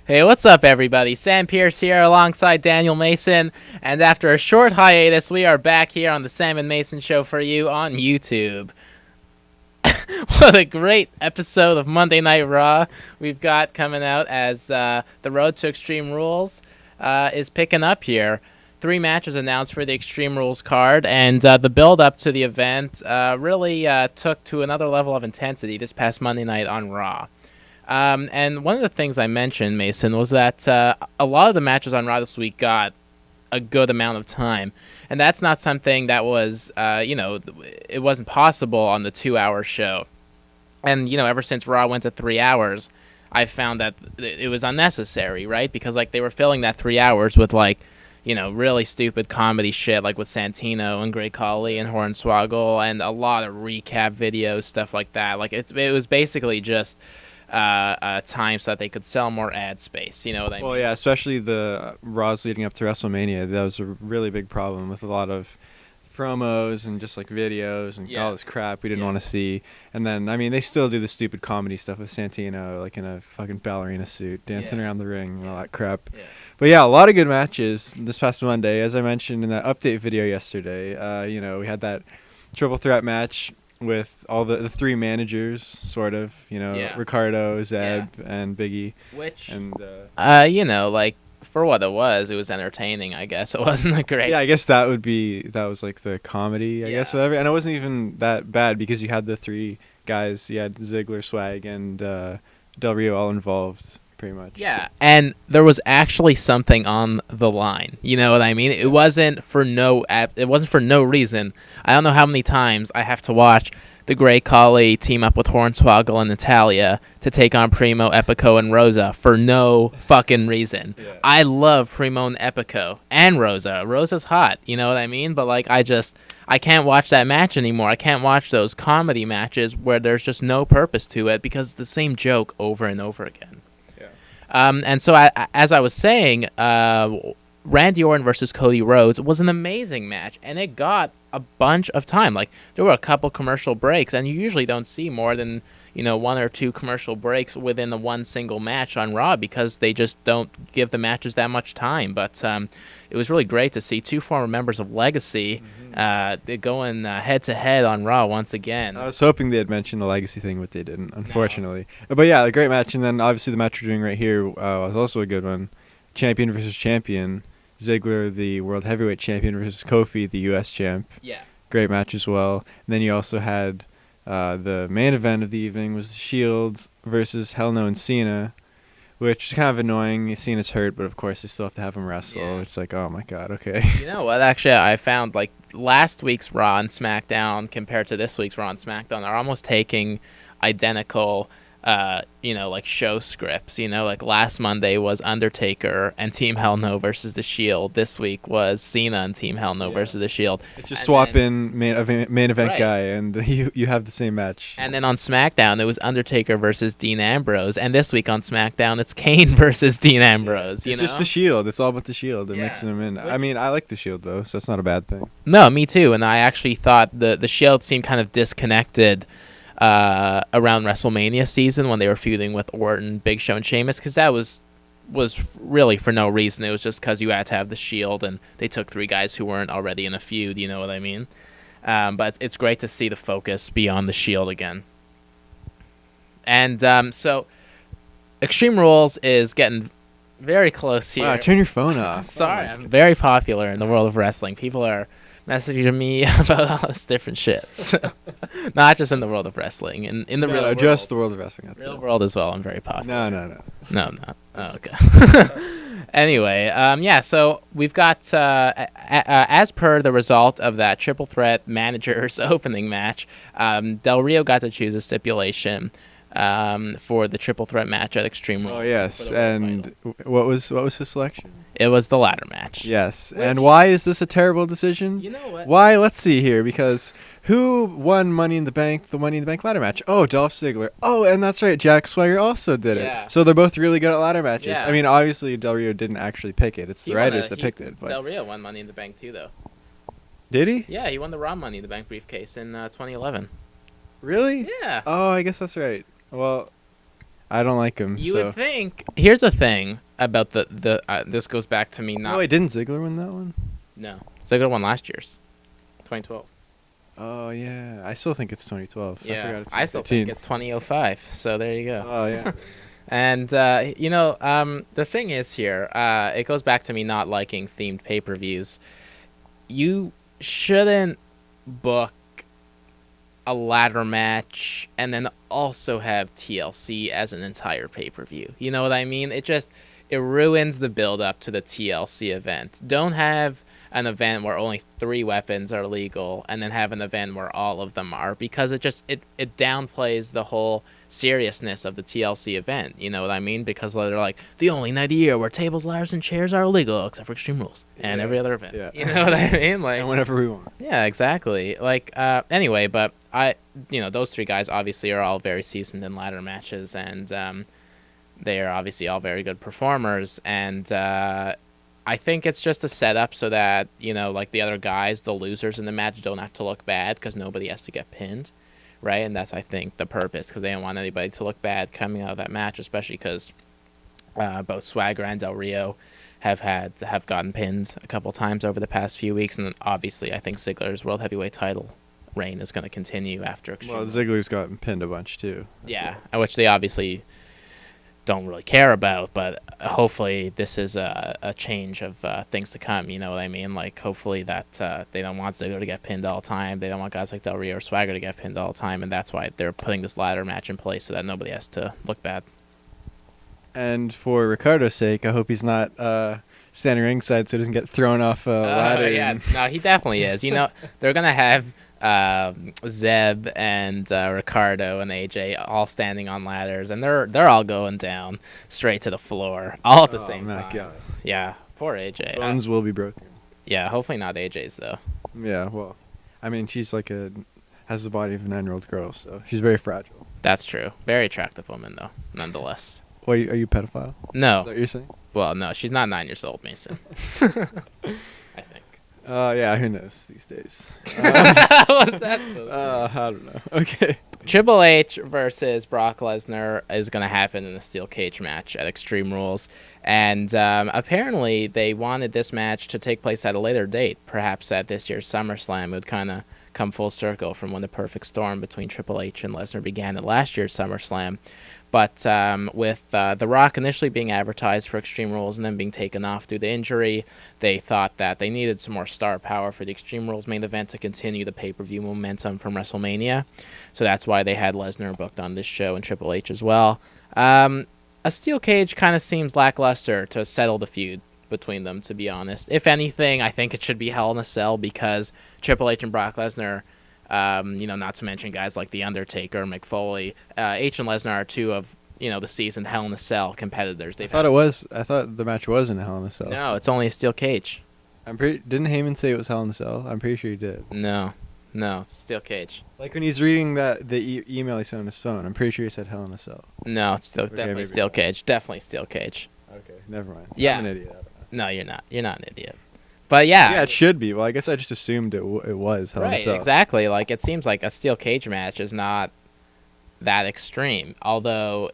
Hey, what's up, everybody? Sam Pierce here alongside Daniel Mason, and after a short hiatus, we are back here on the Sam and Mason Show for you on YouTube. What a great episode of Monday Night Raw we've got coming out as the road to Extreme Rules is picking up here. 3 matches announced for the Extreme Rules card, and the build-up to the event really took to another level of intensity this past Monday night on Raw. And one of the things I mentioned, Mason, was that a lot of the matches on Raw this week got a good amount of time. And that's not something that was, it wasn't possible on the 2-hour show. And, ever since Raw went to 3 hours, I found that it was unnecessary, right? Because, they were filling that 3 hours with, really stupid comedy shit, like with Santino and Great Khali and Hornswoggle, and a lot of recap videos, stuff like that. It was basically just time so that they could sell more ad space. You know what I mean? Well, yeah, especially the Raws leading up to WrestleMania. That was a really big problem with a lot of promos and just videos and all this crap we didn't want to see. And then, they still do the stupid comedy stuff with Santino, in a fucking ballerina suit, dancing around the ring and all that crap. Yeah. But yeah, a lot of good matches this past Monday. As I mentioned in that update video yesterday, we had that triple threat match with all the 3 managers, sort of, Ricardo, Zeb, and Biggie. Which, and for what it was entertaining, I guess. It wasn't a great... Yeah, I guess that was the comedy, I guess, whatever. And it wasn't even that bad because you had the 3 guys, you had Ziggler, Swag, and Del Rio all involved, pretty much. Yeah, and there was actually something on the line. You know what I mean? It wasn't for no reason. I don't know how many times I have to watch the Great Khali team up with Hornswoggle and Natalia to take on Primo, Epico, and Rosa for no fucking reason. Yeah. I love Primo and Epico and Rosa. Rosa's hot, you know what I mean? But I can't watch that match anymore. I can't watch those comedy matches where there's just no purpose to it because it's the same joke over and over again. And so, as I was saying, Randy Orton versus Cody Rhodes was an amazing match, and it got a bunch of time. There were a couple commercial breaks, and you usually don't see more than 1 or 2 commercial breaks within the one single match on Raw because they just don't give the matches that much time. But it was really great to see 2 former members of Legacy going head-to-head on Raw once again. I was hoping they had mentioned the Legacy thing, but they didn't, unfortunately. No. But yeah, a great match. And then obviously the match we're doing right here was also a good one. Champion versus champion. Ziggler, the World Heavyweight Champion, versus Kofi, the U.S. Champ. Yeah. Great match as well. And then you also had the main event of the evening was The Shield versus Hell No and Cena, which is kind of annoying. Cena's hurt, but of course they still have to have him wrestle. Yeah. It's oh my god, okay. You know what? Actually, I found last week's Raw and SmackDown compared to this week's Raw and SmackDown are almost taking identical show scripts. Last Monday was Undertaker and Team Hell No versus The Shield. This week was Cena and Team Hell No versus The Shield. Just swap in main event guy, and you have the same match. And then on SmackDown, it was Undertaker versus Dean Ambrose. And this week on SmackDown, it's Kane versus Dean Ambrose. It's just The Shield. It's all about The Shield. They're mixing them in. I like The Shield, though, so it's not a bad thing. No, me too. And I actually thought the Shield seemed kind of disconnected around WrestleMania season when they were feuding with Orton, Big Show, and Sheamus, because that was really for no reason. It was just because you had to have the Shield, and they took 3 guys who weren't already in a feud. You know what I mean? But it's great to see the focus be on the Shield again. And so, Extreme Rules is getting very close here. Wow, turn your phone off. Sorry, I'm very popular in the world of wrestling. People are messaging me about all this different shit. So, not just in the world of wrestling, in the real world. Just the world of wrestling. That's real world as well. I'm very popular. No. No, I'm not. Oh, okay. Anyway, so we've got, as per the result of that triple threat managers opening match, Del Rio got to choose a stipulation for the triple threat match at Extreme Rules. Oh, yes. And what was his selection? It was the ladder match. Yes. And why is this a terrible decision? You know what? Why? Let's see here. Because who won the Money in the Bank ladder match? Oh, Dolph Ziggler. Oh, and that's right. Jack Swagger also did it. So they're both really good at ladder matches. Yeah. Obviously, Del Rio didn't actually pick it. It's the writers that picked it. But Del Rio won Money in the Bank, too, though. Did he? Yeah, he won the Raw Money in the Bank briefcase in 2011. Really? Yeah. Oh, I guess that's right. Well, I don't like him. You would think. Here's the thing about the this goes back to me not. No, wait, didn't Ziggler win that one? No, Ziggler won last year's, 2012. Oh yeah, I still think it's 2012. Yeah, I forgot it's I still think it's 2005. So there you go. Oh yeah. And the thing is here, it goes back to me not liking themed pay-per-views. You shouldn't book a ladder match and then also have TLC as an entire pay-per-view. You know what I mean? It ruins the build up to the TLC event. Don't have an event where only 3 weapons are legal and then have an event where all of them are, because it downplays the whole seriousness of the TLC event. You know what I mean? Because they're like, the only night a year where tables, ladders, and chairs are illegal except for Extreme Rules and every other event. Yeah. You know what I mean? Like, and whenever we want. Yeah, exactly. Like, anyway, but those 3 guys obviously are all very seasoned in ladder matches, and they are obviously all very good performers, and I think it's just a setup so that, like the other guys, the losers in the match, don't have to look bad because nobody has to get pinned, right? And that's, I think, the purpose, because they don't want anybody to look bad coming out of that match, especially because both Swagger and Del Rio have gotten pinned a couple times over the past few weeks, and then obviously I think Ziggler's World Heavyweight title reign is going to continue after Extreme Well, Ziggler's gotten pinned a bunch too. Yeah, which they obviously don't really care about, but hopefully this is a change of things to come. You know what I mean? Like, hopefully that they don't want Ziggler to get pinned all the time. They don't want guys like Del Rio or Swagger to get pinned all the time, and that's why they're putting this ladder match in place so that nobody has to look bad. And for Ricardo's sake, I hope he's not standing ringside so he doesn't get thrown off a ladder. Yeah, no, he definitely is. They're gonna have Zeb and Ricardo and AJ all standing on ladders, and they're all going down straight to the floor all at the same time. God. Yeah, poor AJ. Bones will be broken. Yeah, hopefully not AJ's though. Yeah, well, I mean, she's has the body of a 9-year-old girl, so she's very fragile. That's true. Very attractive woman though, nonetheless. Wait, are you a pedophile? No. Is that what you're saying? Well, no, she's not 9 years old, Mason. I think. Yeah, who knows these days? What's that supposed to be? I don't know. Okay. Triple H versus Brock Lesnar is going to happen in a steel cage match at Extreme Rules. And apparently they wanted this match to take place at a later date, perhaps at this year's SummerSlam. It would kind of come full circle from when the perfect storm between Triple H and Lesnar began at last year's SummerSlam. But with The Rock initially being advertised for Extreme Rules and then being taken off due to injury, they thought that they needed some more star power for the Extreme Rules main event to continue the pay-per-view momentum from WrestleMania. So that's why they had Lesnar booked on this show and Triple H as well. A steel cage kind of seems lackluster to settle the feud between them, to be honest. If anything, I think it should be Hell in a Cell, because Triple H and Brock Lesnar, not to mention guys like The Undertaker, Mick Foley, H and Lesnar are 2 of, the seasoned Hell in a Cell competitors. I thought the match was in Hell in a Cell. No, it's only a steel cage. Didn't Heyman say it was Hell in a Cell? I'm pretty sure he did. No, it's steel cage. Like when he's reading the email he sent on his phone, I'm pretty sure he said Hell in a Cell. No, it's definitely steel cage. Definitely steel cage. Okay, never mind. Yeah. I'm an idiot. I don't know. No, you're not. You're not an idiot. But yeah. Yeah, it should be. Well, I guess I just assumed it was Hell in a Cell. Right, exactly. Like, it seems like a steel cage match is not that extreme. Although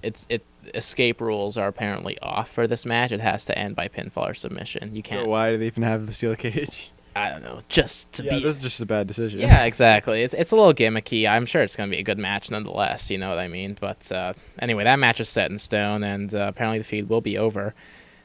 escape rules are apparently off for this match. It has to end by pinfall or submission. You can't. So why do they even have the steel cage? I don't know. Just to be. This is just a bad decision. Yeah, exactly. It's a little gimmicky. I'm sure it's going to be a good match nonetheless. You know what I mean? But anyway, that match is set in stone, and apparently the feud will be over.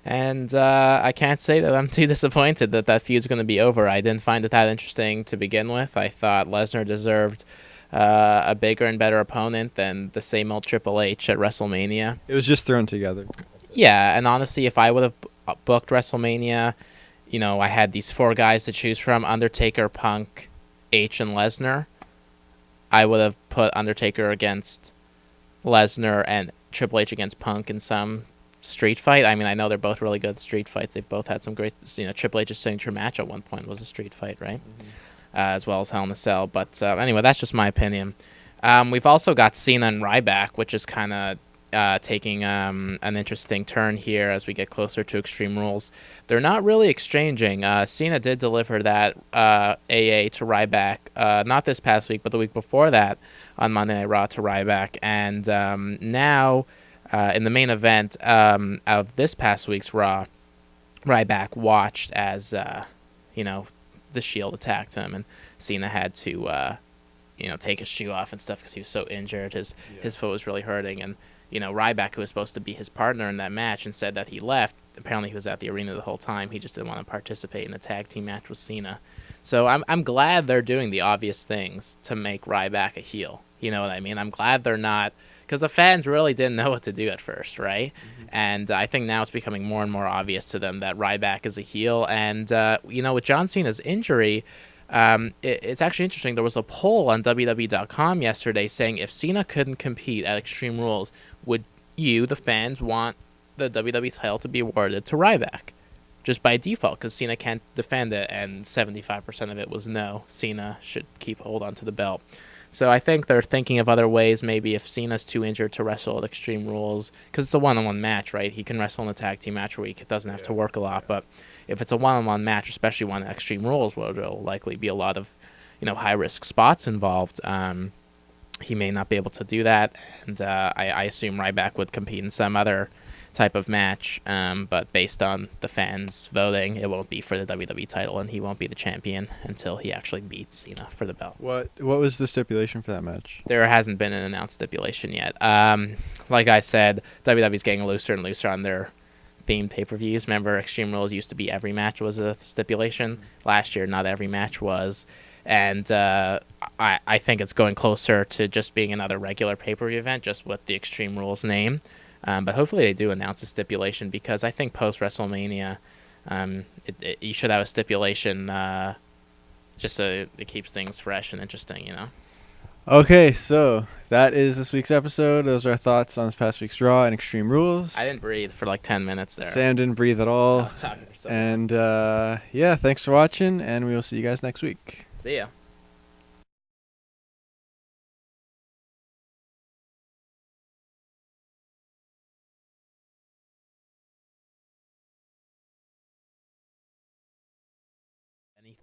And I can't say that I'm too disappointed that feud's going to be over. I didn't find it that interesting to begin with. I thought Lesnar deserved a bigger and better opponent than the same old Triple H at WrestleMania. It was just thrown together. Yeah, and honestly, if I would have booked WrestleMania, I had these 4 guys to choose from: Undertaker, Punk, H, and Lesnar. I would have put Undertaker against Lesnar and Triple H against Punk in some street fight. I mean, I know they're both really good street fights. They've both had some great, Triple H's signature match at one point was a street fight, right? Mm-hmm. As well as Hell in a Cell. But anyway, that's just my opinion. We've also got Cena and Ryback, which is kind of taking an interesting turn here as we get closer to Extreme Rules. They're not really exchanging. Cena did deliver that AA to Ryback, not this past week, but the week before that on Monday Night Raw to Ryback. And now in the main event of this past week's Raw, Ryback watched as the Shield attacked him, and Cena had to take his shoe off and stuff because he was so injured. His foot was really hurting, and Ryback, who was supposed to be his partner in that match, and said that he left. Apparently, he was at the arena the whole time. He just didn't want to participate in a tag team match with Cena. So I'm glad they're doing the obvious things to make Ryback a heel. You know what I mean? I'm glad they're not, because the fans really didn't know what to do at first, right? Mm-hmm. And I think now it's becoming more and more obvious to them that Ryback is a heel. And with John Cena's injury, it's actually interesting. There was a poll on WWE.com yesterday saying if Cena couldn't compete at Extreme Rules, would you, the fans, want the WWE title to be awarded to Ryback? Just by default, because Cena can't defend it, and 75% of it was no. Cena should hold on to the belt. So I think they're thinking of other ways. Maybe if Cena's too injured to wrestle at Extreme Rules, because it's a one-on-one match, right? He can wrestle in a tag team match where he doesn't have to work a lot. But if it's a one-on-one match, especially one at Extreme Rules, where there'll likely be a lot of, high-risk spots involved, he may not be able to do that. And I assume Ryback would compete in some other type of match, but based on the fans voting, it won't be for the WWE title, and he won't be the champion until he actually beats Cena for the belt. What was the stipulation for that match? There hasn't been an announced stipulation yet. Like I said, WWE's getting looser and looser on their themed pay-per-views. Remember, Extreme Rules used to be every match was a stipulation. Last year, not every match was. And I think it's going closer to just being another regular pay-per-view event, just with the Extreme Rules name. But hopefully they do announce a stipulation, because I think post-WrestleMania, you should have a stipulation just so it keeps things fresh and interesting, Okay, so that is this week's episode. Those are our thoughts on this past week's Raw and Extreme Rules. I didn't breathe for like 10 minutes there. Sam didn't breathe at all. I was talking for so long. And thanks for watching, and we will see you guys next week. See ya.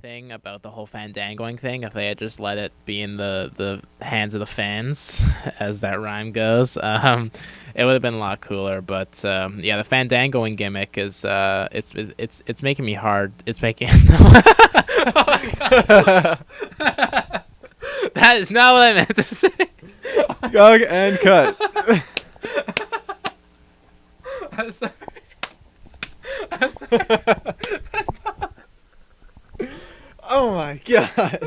Anything about the whole fandangoing thing, if they had just let it be in the hands of the fans, as that rhyme goes, it would have been a lot cooler. But the fandangoing gimmick is it's making me hard. It's making oh my God. That is not what I meant to say. Go and cut. I'm sorry. I'm sorry. Oh my God.